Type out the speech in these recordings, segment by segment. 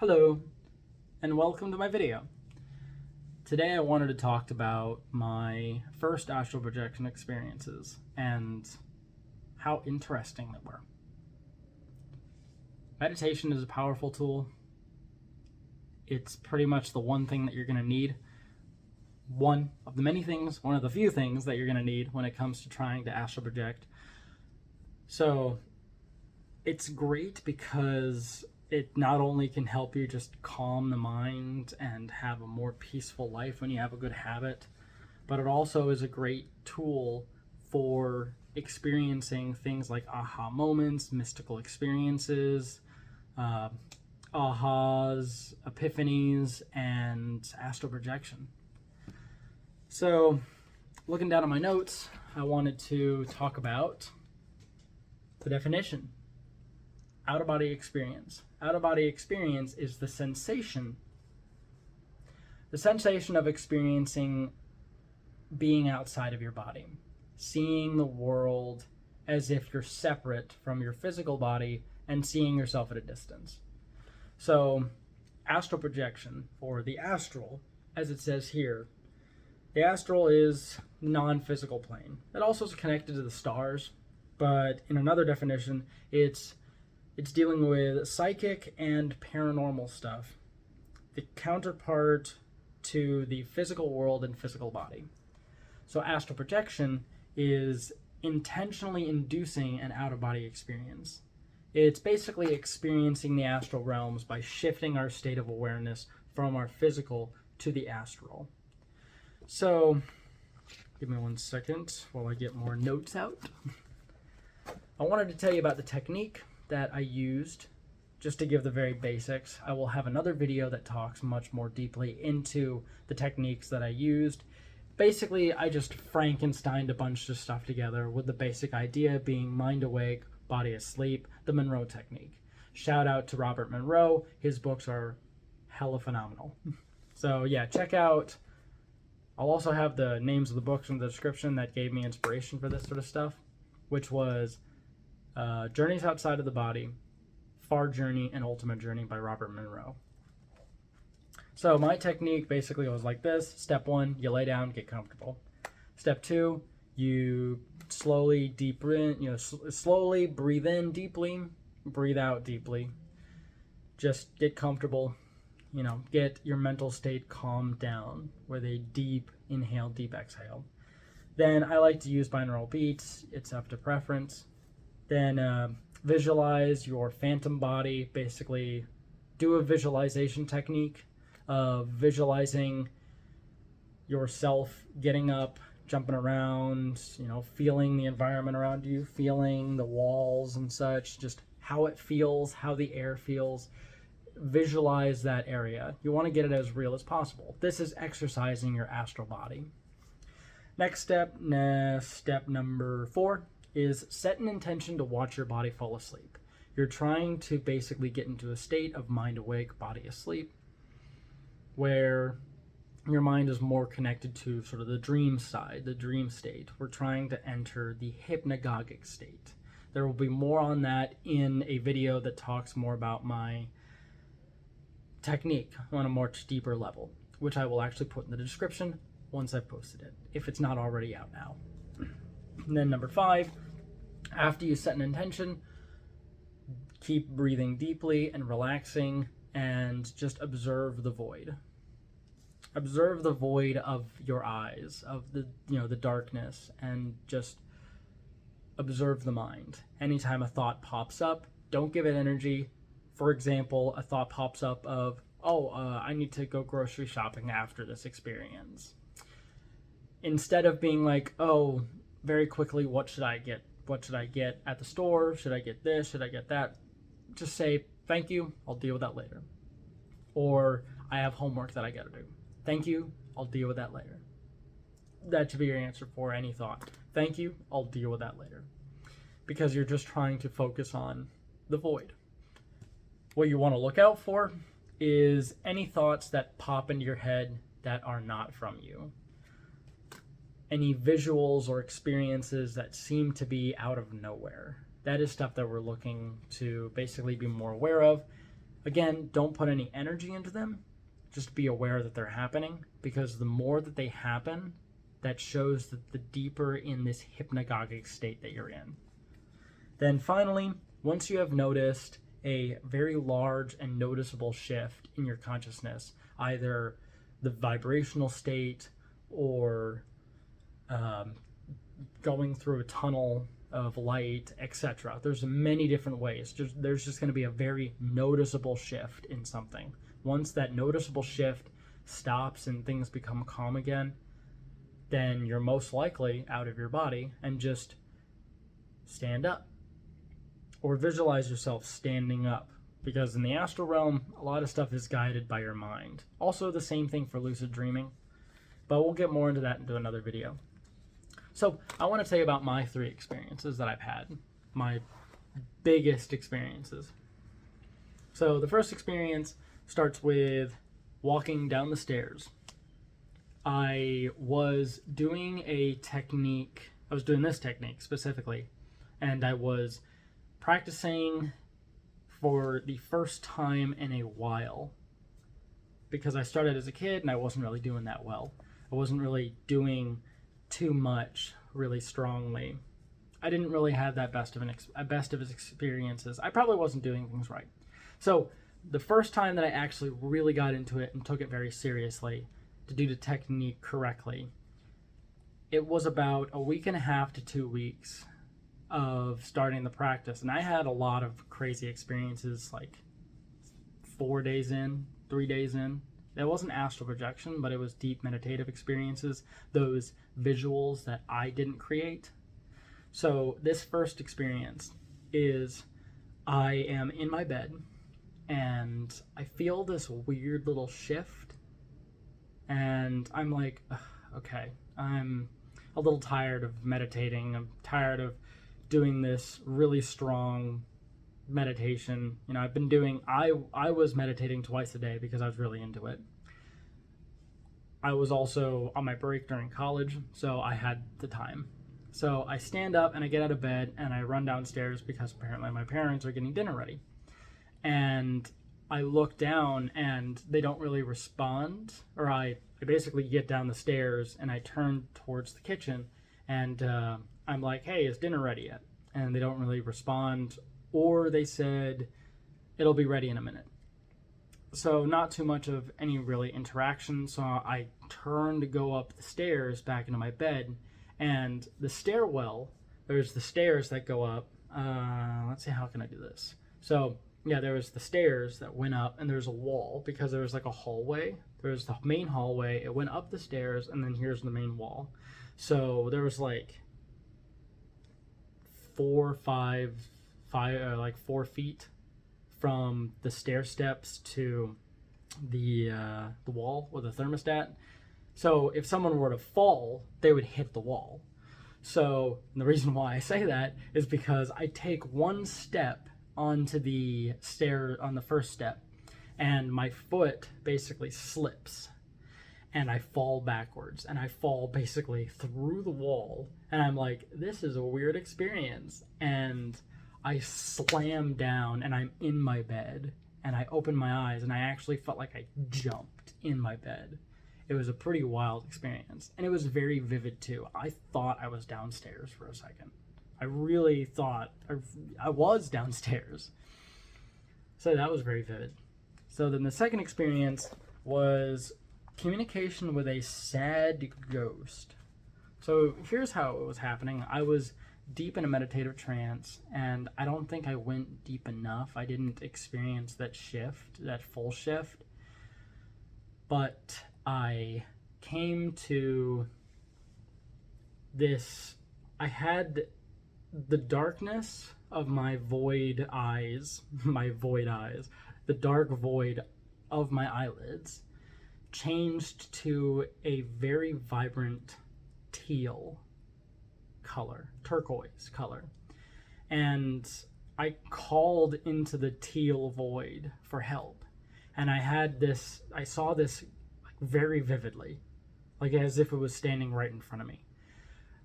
Hello, and welcome to my video. Today I wanted to talk about my first astral projection experiences and how interesting they were. Meditation is a powerful tool. It's pretty much the one thing that you're going to need. One of the few things that you're going to need when it comes to trying to astral project. So it's great because it not only can help you just calm the mind and have a more peaceful life when you have a good habit, but it also is a great tool for experiencing things like aha moments, mystical experiences, ahas, epiphanies, and astral projection. So, looking down at my notes, I wanted to talk about the definition. Out-of-body experience. Out-of-body experience is the sensation of experiencing being outside of your body, seeing the world as if you're separate from your physical body and seeing yourself at a distance. So, astral projection, or the astral, as it says here, the astral is non-physical plane. It also is connected to the stars, but in another definition, it's dealing with psychic and paranormal stuff, the counterpart to the physical world and physical body. So astral projection is intentionally inducing an out-of-body experience. It's basically experiencing the astral realms by shifting our state of awareness from our physical to the astral. So, give me 1 second while I get more notes out. I wanted to tell you about the technique that I used, just to give the very basics. I will have another video that talks much more deeply into the techniques that I used. Basically, I just Frankensteined a bunch of stuff together with the basic idea being mind awake, body asleep, the Monroe technique. Shout out to Robert Monroe. His books are hella phenomenal. So yeah, check out. I'll also have the names of the books in the description that gave me inspiration for this sort of stuff, which was Journeys Outside of the Body, Far Journey, and Ultimate Journey by Robert Monroe. So my technique basically was like this. Step 1, you lay down, get comfortable. Step 2, you slowly slowly breathe in deeply, breathe out deeply. Just get comfortable, get your mental state calmed down with a deep inhale, deep exhale. Then I like to use binaural beats. It's up to preference. Then visualize your phantom body. Basically, do a visualization technique of visualizing yourself getting up, jumping around, feeling the environment around you, feeling the walls and such, just how it feels, how the air feels. Visualize that area. You want to get it as real as possible. This is exercising your astral body. Next step number 4, is set an intention to watch your body fall asleep. You're trying to basically get into a state of mind awake, body asleep, where your mind is more connected to sort of the dream side, the dream state. We're trying to enter the hypnagogic state. There will be more on that in a video that talks more about my technique on a much deeper level, which I will actually put in the description once I've posted it, if it's not already out now. And then number 5, after you set an intention, keep breathing deeply and relaxing and just observe the void. Observe the void of your eyes, of the darkness, and just observe the mind. Anytime a thought pops up, don't give it energy. For example, a thought pops up of, I need to go grocery shopping after this experience. Instead of being like, very quickly, what should I get? What should I get at the store? Should I get this? Should I get that? Just say, thank you, I'll deal with that later. Or, I have homework that I gotta do. Thank you, I'll deal with that later. That should be your answer for any thought. Thank you, I'll deal with that later. Because you're just trying to focus on the void. What you want to look out for is any thoughts that pop into your head that are not from you. Any visuals or experiences that seem to be out of nowhere. That is stuff that we're looking to basically be more aware of Again, don't put any energy into them. Just be aware that they're happening, because the more that they happen, that shows that the deeper in this hypnagogic state that you're in. Then finally, once you have noticed a very large and noticeable shift in your consciousness, either the vibrational state or going through a tunnel of light, etc. There's many different ways. There's just going to be a very noticeable shift in something. Once that noticeable shift stops and things become calm again, then you're most likely out of your body, and just stand up. Or visualize yourself standing up, because in the astral realm, a lot of stuff is guided by your mind. Also the same thing for lucid dreaming, but we'll get more into that into another video. So I want to tell you about my 3 experiences that I've had, my biggest experiences. So the first experience starts with walking down the stairs. I was doing this technique specifically, and I was practicing for the first time in a while, because I started as a kid and I wasn't really doing that well. I wasn't really doing too much really strongly. I didn't really have that best of his experiences. I probably wasn't doing things right. So the first time that I actually really got into it and took it very seriously to do the technique correctly, it was about a week and a half to 2 weeks of starting the practice. And I had a lot of crazy experiences, like 4 days in, 3 days in. It wasn't astral projection, but it was deep meditative experiences, those visuals that I didn't create. So this first experience is, I am in my bed and I feel this weird little shift, and I'm like, okay, I'm a little tired of meditating. I'm tired of doing this really strong meditation. You know, I was meditating twice a day because I was really into it. I was also on my break during college, so I had the time. So I stand up and I get out of bed and I run downstairs, because apparently my parents are getting dinner ready. And I look down and they don't really respond, or I basically get down the stairs and I turn towards the kitchen, and I'm like, hey, is dinner ready yet? And they don't really respond, or they said, it'll be ready in a minute. So not too much of any really interaction. So I turn to go up the stairs back into my bed, and the stairwell, there's the stairs that go up. Let's see, how can I do this? So yeah, there was the stairs that went up, and there's a wall, because there was like a hallway. There's the main hallway, it went up the stairs, and then here's the main wall. So there was like 4 feet from the stair steps to the wall with a thermostat. So if someone were to fall, they would hit the wall. So the reason why I say that is because I take one step onto the stair on the first step, and my foot basically slips, and I fall backwards, and I fall basically through the wall, and I'm like, this is a weird experience. And I slam down, and I'm in my bed, and I open my eyes, and I actually felt like I jumped in my bed. It was a pretty wild experience, and it was very vivid too. I thought I was downstairs for a second. I really thought I was downstairs. So that was very vivid. So then the second experience was communication with a sad ghost. So here's how it was happening. I was deep in a meditative trance, and I don't think I went deep enough. I didn't experience that shift, that full shift. But I came to this, I had the darkness of my void eyes, the dark void of my eyelids changed to a very vibrant teal color, turquoise color. And I called into the teal void for help. And I saw this very vividly, like as if it was standing right in front of me.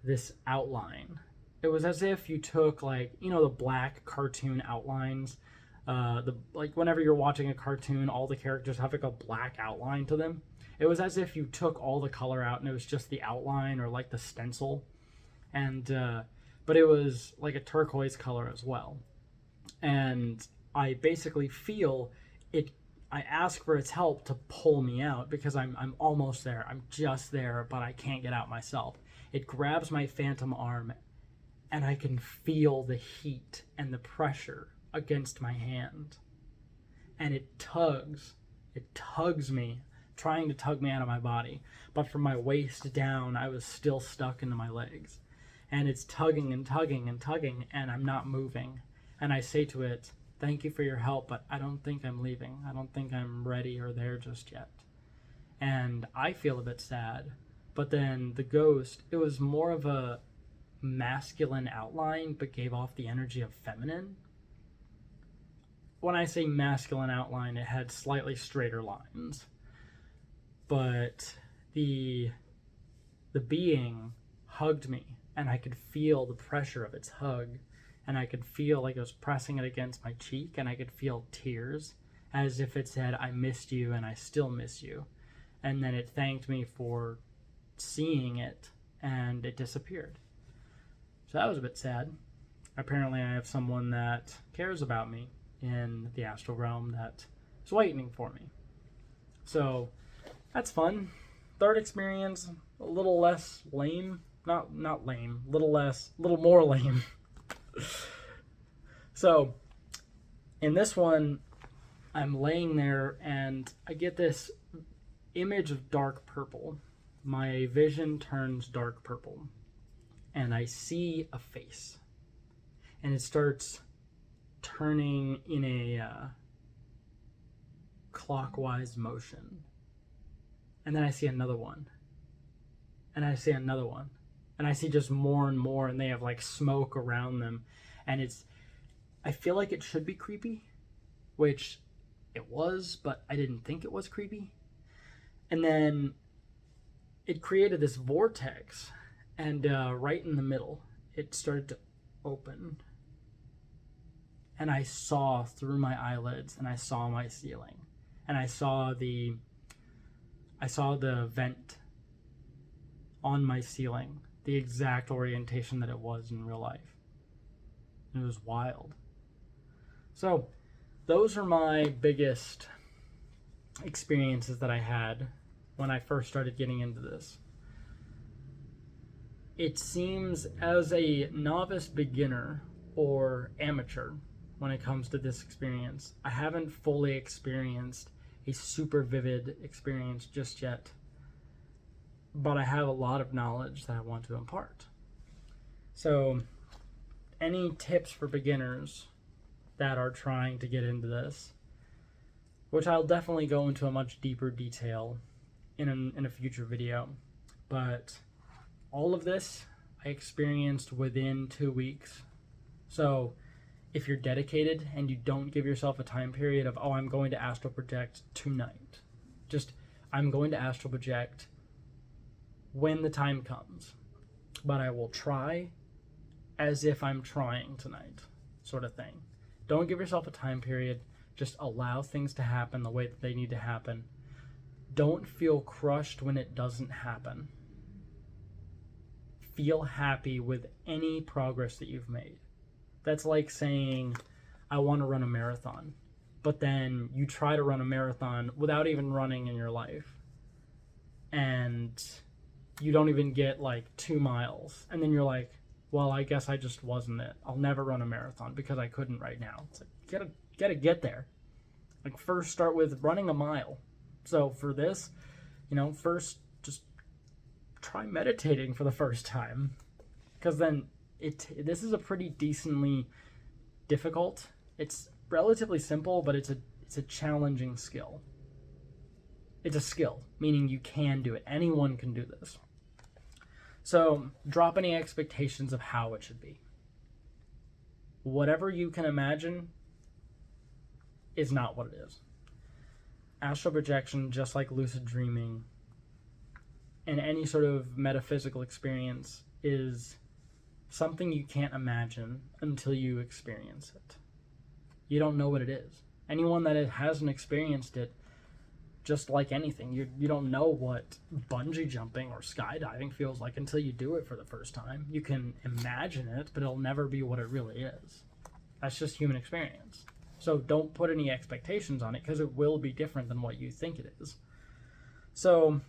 This outline. It was as if you took, like, you know, the black cartoon outlines Like whenever you're watching a cartoon, all the characters have like a black outline to them. It was as if you took all the color out and it was just the outline or like the stencil, and but it was like a turquoise color as well. And I basically feel it. I ask for its help to pull me out because I'm almost there. I'm just there, but I can't get out myself. It grabs my phantom arm, and I can feel the heat and the pressure against my hand. And it tugs me, trying to tug me out of my body. But from my waist down, I was still stuck into my legs. And it's tugging and tugging and tugging, and I'm not moving. And I say to it, "Thank you for your help, but I don't think I'm leaving. I don't think I'm ready or there just yet." And I feel a bit sad. But then the ghost, it was more of a masculine outline, but gave off the energy of feminine. When I say masculine outline, it had slightly straighter lines. But the being hugged me, and I could feel the pressure of its hug. And I could feel like it was pressing it against my cheek, and I could feel tears, as if it said, "I missed you and I still miss you." And then it thanked me for seeing it, and it disappeared. So that was a bit sad. Apparently I have someone that cares about me in the astral realm that is waiting for me. So that's fun. Third experience, a little less lame. Not lame, little more lame. So in this one, I'm laying there and I get this image of dark purple. My vision turns dark purple and I see a face, and it starts turning in a clockwise motion. And then I see another one, and I see another one, and I see just more and more, and they have like smoke around them, and I feel like it should be creepy, which it was, but I didn't think it was creepy. And then it created this vortex, and right in the middle it started to open, and I saw through my eyelids, and I saw my ceiling, and I saw the vent on my ceiling, the exact orientation that it was in real life. It was wild. So those are my biggest experiences that I had when I first started getting into this. It seems, as a novice beginner or amateur when it comes to this experience, I haven't fully experienced a super vivid experience just yet, but I have a lot of knowledge that I want to impart. So any tips for beginners that are trying to get into this, which I'll definitely go into a much deeper detail in a future video, but all of this I experienced within 2 weeks. So if you're dedicated and you don't give yourself a time period of, I'm going to astral project tonight, just, I'm going to astral project when the time comes, but I will try as if I'm trying tonight, sort of thing. Don't give yourself a time period. Just allow things to happen the way that they need to happen. Don't feel crushed when it doesn't happen. Feel happy with any progress that you've made. That's like saying, I want to run a marathon, but then you try to run a marathon without even running in your life, and you don't even get like 2 miles, and then you're like, well, I guess I just wasn't it. I'll never run a marathon because I couldn't right now. It's like, gotta get there. Like, first start with running a mile. So for this, first just try meditating for the first time, because then this is a pretty decently difficult. It's relatively simple, but it's a challenging skill. It's a skill, meaning you can do it. Anyone can do this. So drop any expectations of how it should be. Whatever you can imagine is not what it is. Astral projection, just like lucid dreaming and any sort of metaphysical experience, is something you can't imagine until you experience it. You don't know what it is. Anyone that hasn't experienced it, just like anything, you don't know what bungee jumping or skydiving feels like until you do it for the first time. You can imagine it, but it'll never be what it really is. That's just human experience. So don't put any expectations on it, because it will be different than what you think it is. So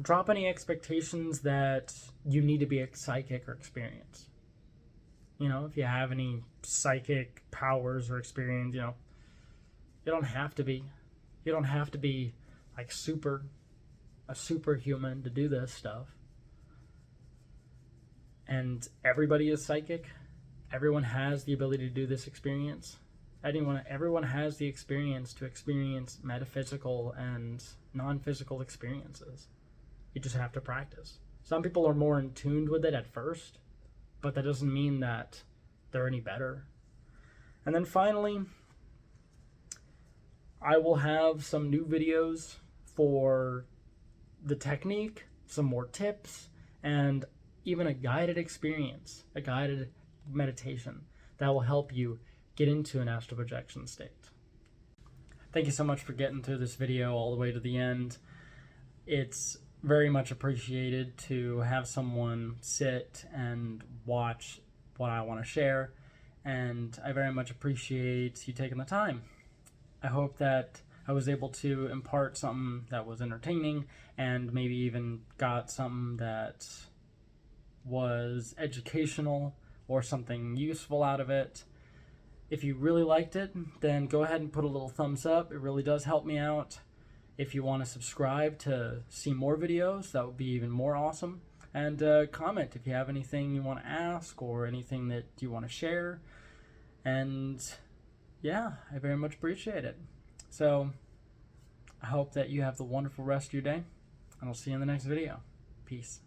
drop any expectations that you need to be a psychic or experience. You know, if you have any psychic powers or experience, you know, you don't have to be. You don't have to be like a superhuman to do this stuff. And everybody is psychic. Everyone has the ability to do this experience. Everyone has the experience to experience metaphysical and non-physical experiences. You just have to practice. Some people are more in tune with it at first, but that doesn't mean that they're any better. And then finally, I will have some new videos for the technique, some more tips, and even a guided experience, a guided meditation that will help you get into an astral projection state. Thank you so much for getting through this video all the way to the end. It's very much appreciated to have someone sit and watch what I want to share, and I very much appreciate you taking the time. I hope that I was able to impart something that was entertaining, and maybe even got something that was educational or something useful out of it. If you really liked it, then go ahead and put a little thumbs up. It really does help me out. If you want to subscribe to see more videos, that would be even more awesome. And comment if you have anything you want to ask or anything that you want to share. And yeah, I very much appreciate it. So I hope that you have the wonderful rest of your day, and I'll see you in the next video. Peace.